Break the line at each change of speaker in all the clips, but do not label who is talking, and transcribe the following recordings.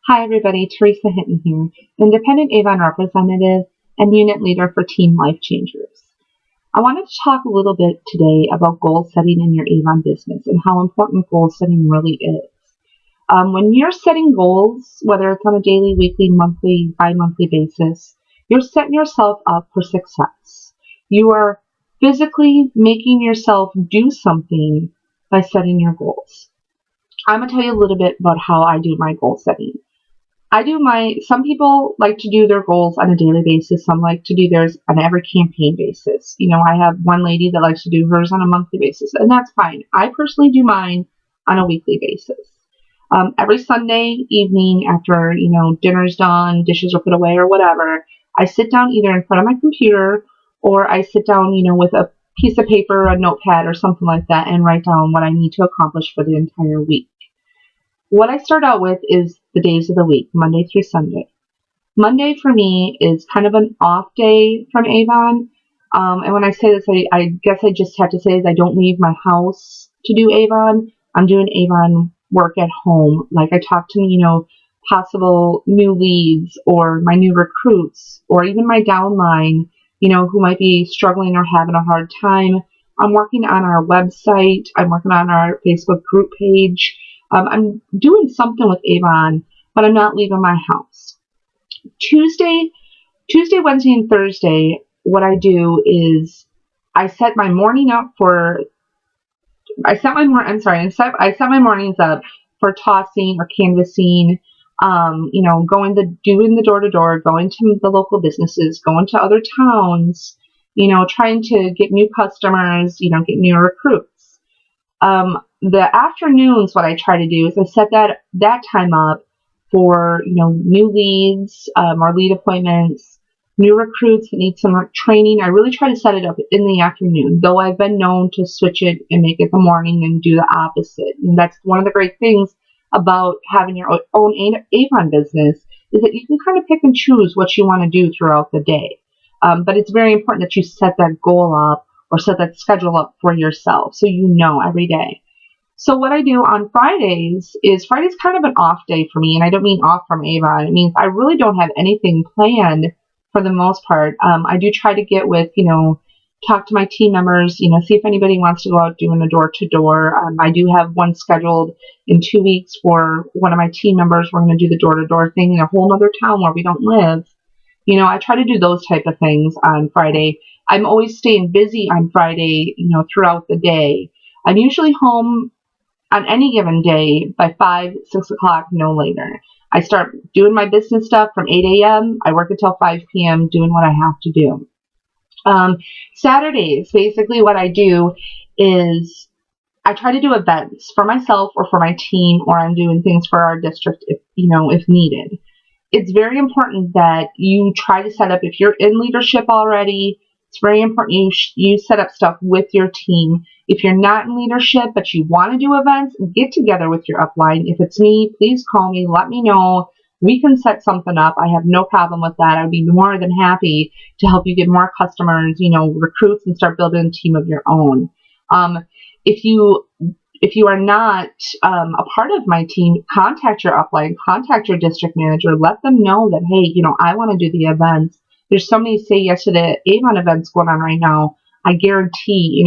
Hi everybody, Teresa Hinton here, Independent Avon Representative and Unit Leader for Team Life Changers. I wanted to talk a little bit today about goal setting in your Avon business and how important goal setting really is. When you're setting goals, whether it's on a daily, weekly, monthly, bi-monthly basis, you're setting yourself up for success. You are physically making yourself do something by setting your goals. I'm going to tell you a little bit about how I do my goal setting. Some people like to do their goals on a daily basis. Some like to do theirs on every campaign basis. I have one lady that likes to do hers on a monthly basis, and that's fine. I personally do mine on a weekly basis. Every Sunday evening after, dinner's done, dishes are put away or whatever, I sit down either in front of my computer or I sit down, with a piece of paper, a notepad or something like that and write down what I need to accomplish for the entire week. What I start out with is the days of the week, Monday through Sunday. Monday for me is kind of an off day from Avon. And when I say this, I guess I just have to say is I don't leave my house to do Avon. I'm doing Avon work at home. Like I talk to, possible new leads or my new recruits or even my downline, who might be struggling or having a hard time. I'm working on our website. I'm working on our Facebook group page. I'm doing something with Avon, but I'm not leaving my house. Tuesday, Wednesday, and Thursday, what I do is I set my morning up for. I set my mornings up for tossing or canvassing. Doing the door to door, going to the local businesses, going to other towns. Trying to get new customers. Get new recruits. The afternoons, what I try to do is I set that time up for, new leads, or lead appointments, new recruits that need some training. I really try to set it up in the afternoon, though I've been known to switch it and make it the morning and do the opposite. And that's one of the great things about having your own Avon business is that you can kind of pick and choose what you want to do throughout the day. But it's very important that you set that goal up or set that schedule up for yourself so every day. So what I do on Friday's kind of an off day for me, and I don't mean off from Avon. It means I really don't have anything planned for the most part. I do try to get with, talk to my team members, see if anybody wants to go out doing a door-to-door. I do have one scheduled in 2 weeks for one of my team members. We're going to do the door-to-door thing in a whole other town where we don't live. I try to do those type of things on Friday. I'm always staying busy on Friday, throughout the day. I'm usually home on any given day by 5, 6 o'clock, no later. I start doing my business stuff from 8 a.m. I work until 5 p.m. doing what I have to do. Saturdays, basically what I do is I try to do events for myself or for my team, or I'm doing things for our district if needed. It's very important that you try to set up, if you're in leadership already, it's very important you set up stuff with your team. If you're not in leadership but you want to do events, get together with your upline. If it's me, please call me. Let me know. We can set something up. I have no problem with that. I'd be more than happy to help you get more customers, recruits, and start building a team of your own. If you are not a part of my team, contact your upline, contact your district manager. Let them know that, hey, I want to do the events. There's so many say yes to the Avon events going on right now. I guarantee,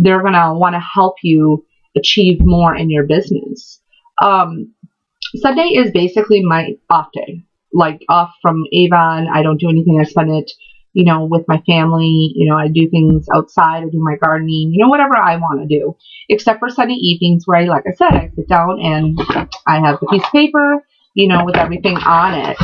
they're going to want to help you achieve more in your business. Sunday is basically my off day, like off from Avon. I don't do anything. I spend it, with my family. I do things outside. I do my gardening, whatever I want to do, except for Sunday evenings where like I said, I sit down and I have the piece of paper, with everything on it.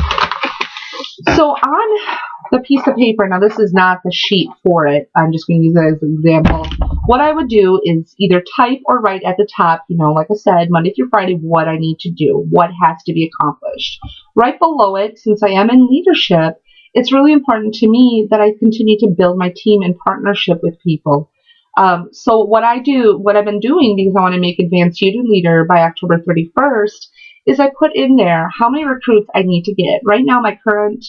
So on the piece of paper, now this is not the sheet for it, I'm just going to use it as an example. What I would do is either type or write at the top, like I said, Monday through Friday, what I need to do, what has to be accomplished. Right below it, since I am in leadership, it's really important to me that I continue to build my team in partnership with people. So what I've been doing, because I want to make Advanced Student Leader by October 31st, is I put in there how many recruits I need to get. Right now, my current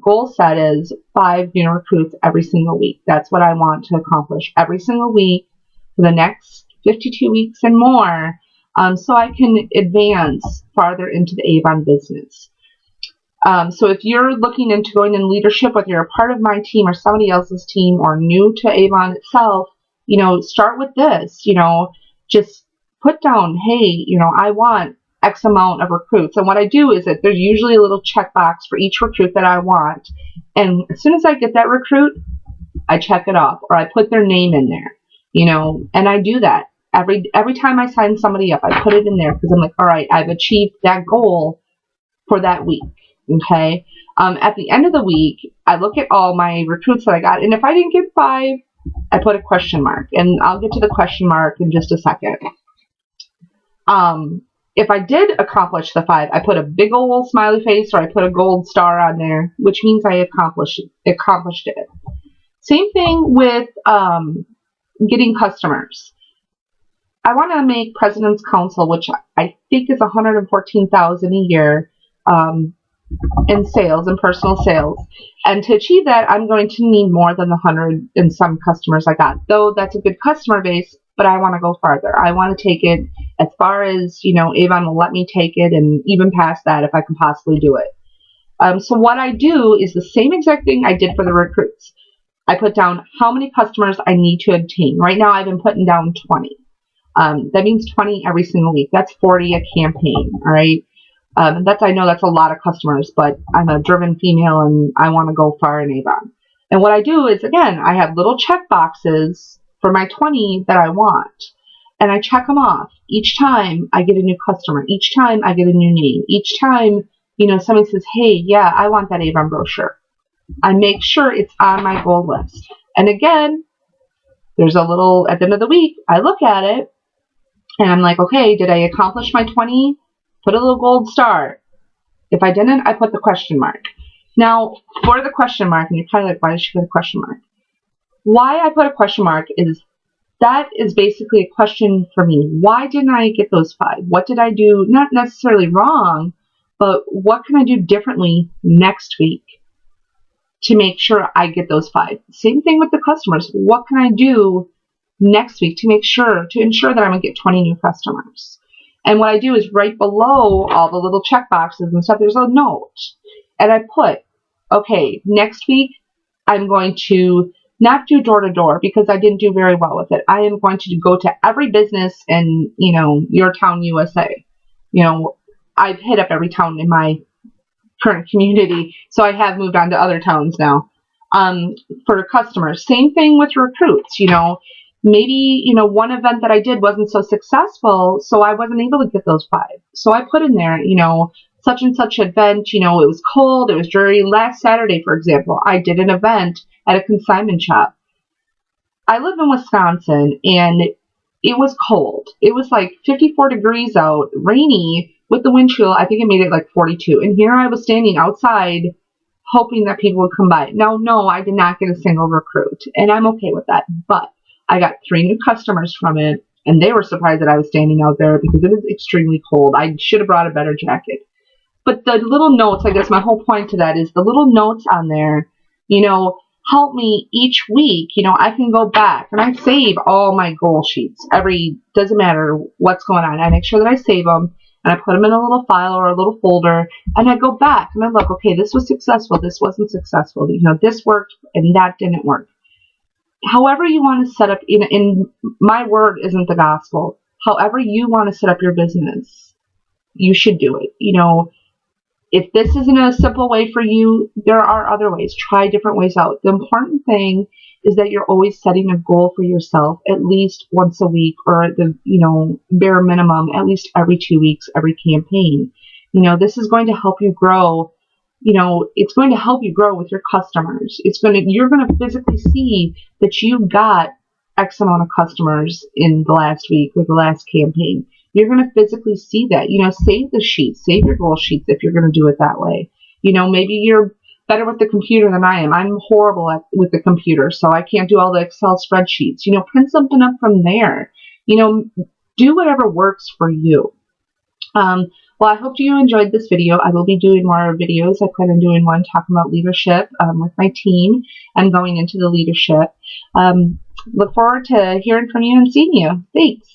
goal set is 5 new recruits every single week. That's what I want to accomplish every single week for the next 52 weeks and more. so I can advance farther into the Avon business. So if you're looking into going in leadership, whether you're a part of my team or somebody else's team or new to Avon itself, start with this, just put down, hey, I want X amount of recruits. And what I do is that there's usually a little checkbox for each recruit that I want. And as soon as I get that recruit, I check it off or I put their name in there, and I do that. Every time I sign somebody up, I put it in there because I'm like, all right, I've achieved that goal for that week. Okay. At the end of the week, I look at all my recruits that I got, and if I didn't get 5, I put a question mark, and I'll get to the question mark in just a second. If I did accomplish the 5, I put a big old smiley face or I put a gold star on there, which means I accomplished it. Same thing with getting customers. I want to make President's Council, which I think is $114,000 a year in sales and personal sales. And to achieve that, I'm going to need more than the 100 and some customers I got. Though that's a good customer base, but I want to go farther. I want to take it as far as, Avon will let me take it, and even past that if I can possibly do it. So what I do is the same exact thing I did for the recruits. I put down how many customers I need to obtain. Right now I've been putting down 20. That means 20 every single week. That's 40 a campaign, all right? I know that's a lot of customers, but I'm a driven female and I want to go far in Avon. And what I do is, again, I have little check boxes for my 20 that I want, and I check them off. Each time I get a new customer, each time I get a new name, each time, somebody says, hey, yeah, I want that Avon brochure. I make sure it's on my goal list. And again, there's a little, at the end of the week, I look at it and I'm like, okay, did I accomplish my 20? Put a little gold star. If I didn't, I put the question mark. Now, for the question mark, and you're kind of like, why did she put a question mark? Why I put a question mark is that is basically a question for me. Why didn't I get those 5? What did I do? Not necessarily wrong, but what can I do differently next week to make sure I get those 5? Same thing with the customers. What can I do next week to ensure that I'm going to get 20 new customers? And what I do is right below all the little check boxes and stuff, there's a note. And I put, okay, next week I'm going to not do door to door because I didn't do very well with it. I am going to go to every business in, your town, USA. I've hit up every town in my current community, so I have moved on to other towns now. For customers, same thing with recruits. Maybe, one event that I did wasn't so successful, so I wasn't able to get those 5. So I put in there, such and such event, it was cold, it was dreary. Last Saturday, for example, I did an event at a consignment shop. I live in Wisconsin, and it was cold. It was like 54 degrees out, rainy, with the wind chill. I think it made it like 42. And here I was standing outside hoping that people would come by. Now, no, I did not get a single recruit, and I'm okay with that. But I got 3 new customers from it, and they were surprised that I was standing out there because it was extremely cold. I should have brought a better jacket. But the little notes, I guess my whole point to that is the little notes on there, help me each week. I can go back and I save all my goal sheets. Doesn't matter what's going on. I make sure that I save them and I put them in a little file or a little folder, and I go back and I look, okay, this was successful. This wasn't successful. This worked and that didn't work. However you want to set up, in my word isn't the gospel. However you want to set up your business, you should do it. If this isn't a simple way for you, there are other ways. Try different ways out. The important thing is that you're always setting a goal for yourself at least once a week, or at the, bare minimum, at least every 2 weeks, every campaign. This is going to help you grow. It's going to help you grow with your customers. You're going to physically see that you got X amount of customers in the last week or the last campaign. You're going to physically see that. Save the sheets, save your goal sheets if you're going to do it that way. Maybe you're better with the computer than I am. I'm horrible with the computer, so I can't do all the Excel spreadsheets. Print something up from there. Do whatever works for you. Well, I hope you enjoyed this video. I will be doing more videos. I plan on doing one talking about leadership with my team and going into the leadership. Look forward to hearing from you and seeing you. Thanks.